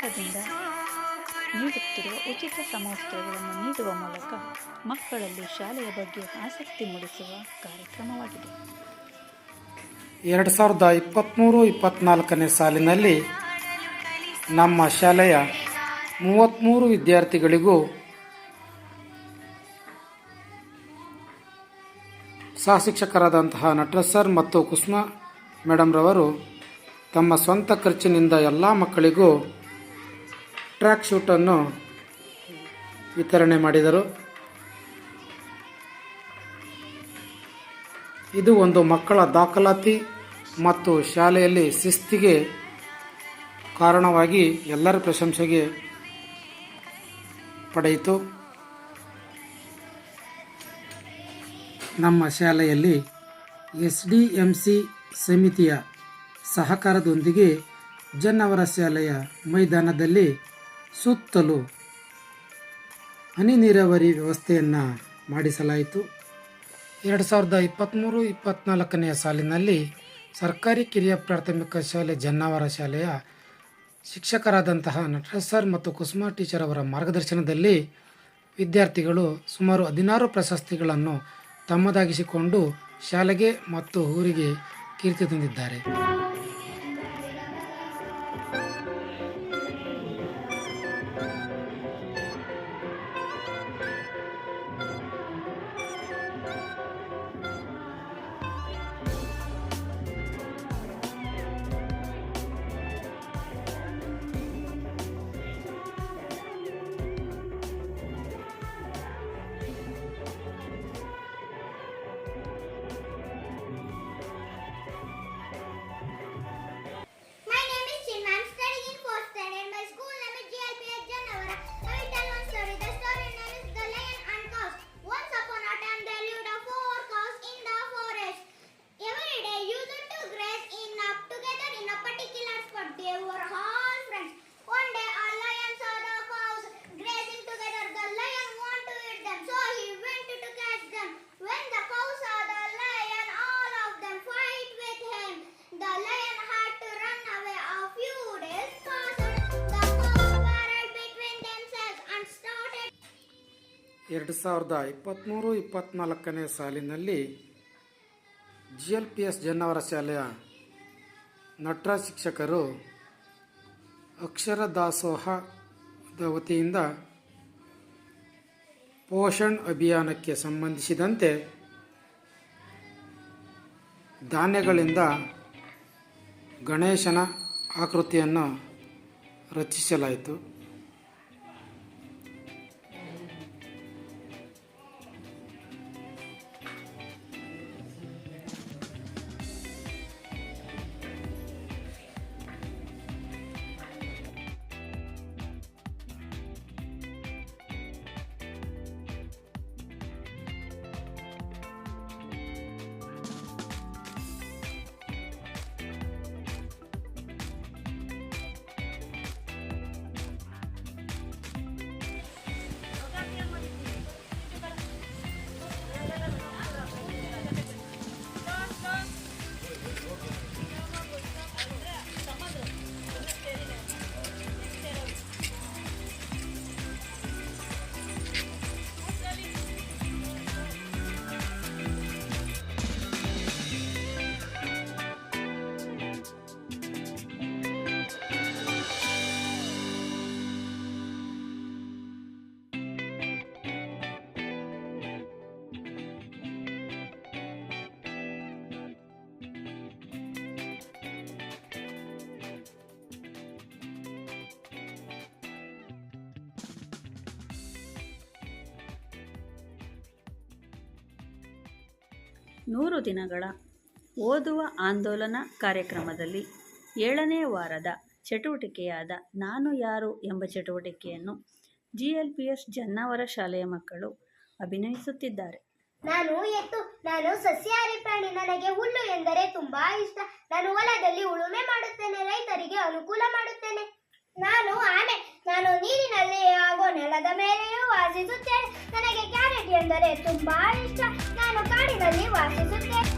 ಸರ್ಕಾರದಿಂದ ನೀಡುತ್ತಿರುವ ಉಚಿತ ಸಮವಸ್ತ್ರಗಳನ್ನು ನೀಡುವ ಮೂಲಕ ಮಕ್ಕಳಲ್ಲಿ ಶಾಲೆಯ ಬಗ್ಗೆ ಆಸಕ್ತಿ ಮೂಡಿಸುವ ಕಾರ್ಯಕ್ರಮವಾಗಿದೆ. 2023-24ನೇ ಸಾಲಿನಲ್ಲಿ ನಮ್ಮ ಶಾಲೆಯ 33 ವಿದ್ಯಾರ್ಥಿಗಳಿಗೂ ಸಹಶಿಕ್ಷಕರಾದಂತಹ ನಟರಾಜ್ ಸರ್ ಮತ್ತು ಕುಸುಮಾ ಮೇಡಮ್ ರವರು ತಮ್ಮ ಸ್ವಂತ ಖರ್ಚಿನಿಂದ ಎಲ್ಲ ಮಕ್ಕಳಿಗೂ ಟ್ರ್ಯಾಕ್ ಶೂಟನ್ನು ವಿತರಣೆ ಮಾಡಿದರು. ಇದು ಒಂದು ಮಕ್ಕಳ ದಾಖಲಾತಿ ಮತ್ತು ಶಾಲೆಯಲ್ಲಿ ಶಿಸ್ತಿಗೆ ಕಾರಣವಾಗಿ ಎಲ್ಲರ ಪ್ರಶಂಸೆಗೆ ಪಡೆಯಿತು. ನಮ್ಮ ಶಾಲೆಯಲ್ಲಿ SDMC ಸಮಿತಿಯ ಸಹಕಾರದೊಂದಿಗೆ ಜನ್ನವರ ಶಾಲೆಯ ಮೈದಾನದಲ್ಲಿ ಸುತ್ತಲೂ ಹನಿ ನೀರಾವರಿ ವ್ಯವಸ್ಥೆಯನ್ನು ಮಾಡಿಸಲಾಯಿತು. 2023-24ನೇ ಸಾಲಿನಲ್ಲಿ ಸರ್ಕಾರಿ ಕಿರಿಯ ಪ್ರಾಥಮಿಕ ಶಾಲೆ ಜನ್ನಾವರ ಶಾಲೆಯ ಶಿಕ್ಷಕರಾದಂತಹ ನಟರಾಜ್ ಸರ್ ಮತ್ತು ಕುಸುಮಾ ಟೀಚರ್ ಅವರ ಮಾರ್ಗದರ್ಶನದಲ್ಲಿ ವಿದ್ಯಾರ್ಥಿಗಳು ಸುಮಾರು 16 ಪ್ರಶಸ್ತಿಗಳನ್ನು ತಮ್ಮದಾಗಿಸಿಕೊಂಡು ಶಾಲೆಗೆ ಮತ್ತು ಊರಿಗೆ ಕೀರ್ತಿ ತಂದಿದ್ದಾರೆ. ಎರಡು 2023-24ನೇ ಸಾಲಿನಲ್ಲಿ GLPS ಜನ್ನವರ ಶಾಲೆಯ ನಟರಾಜ್ ಶಿಕ್ಷಕರು ಅಕ್ಷರ ದಾಸೋಹದ ವತಿಯಿಂದ ಪೋಷಣ್ ಅಭಿಯಾನಕ್ಕೆ ಸಂಬಂಧಿಸಿದಂತೆ ಧಾನ್ಯಗಳಿಂದ ಗಣೇಶನ ಆಕೃತಿಯನ್ನು ರಚಿಸಲಾಯಿತು. ನೂರು ದಿನಗಳ ಓದುವ ಆಂದೋಲನ ಕಾರ್ಯಕ್ರಮದಲ್ಲಿ 7ನೇ ವಾರದ ಚಟುವಟಿಕೆಯಾದ ನಾನು ಯಾರು ಎಂಬ ಚಟುವಟಿಕೆಯನ್ನು GLPS ಜನ್ನಾವರ ಶಾಲೆಯ ಮಕ್ಕಳು ಅಭಿನಯಿಸುತ್ತಿದ್ದಾರೆ. ನಾನು ಸಸ್ಯಾಹಾರಿ ಪ್ರಾಣಿ. ನನಗೆ ಹುಲ್ಲು ಎಂದರೆ ತುಂಬಾ ಇಷ್ಟ. ನಾನು ಹೊಲದಲ್ಲಿ ಉಳುಮೆ ಮಾಡುತ್ತೇನೆ, ರೈತರಿಗೆ ಅನುಕೂಲ ಮಾಡುತ್ತೇನೆ. ನಾನು ಆನೆ. ನಾನು ನೀರಿನಲ್ಲಿ ಹಾಗೂ ನೆಲದ ಮೇಲೆಯೂ ವಾಸಿಸುತ್ತೇನೆ. ನನಗೆ ಕ್ಯಾರೆಟ್ ಎಂದರೆ ತುಂಬಾ ಇಷ್ಟ.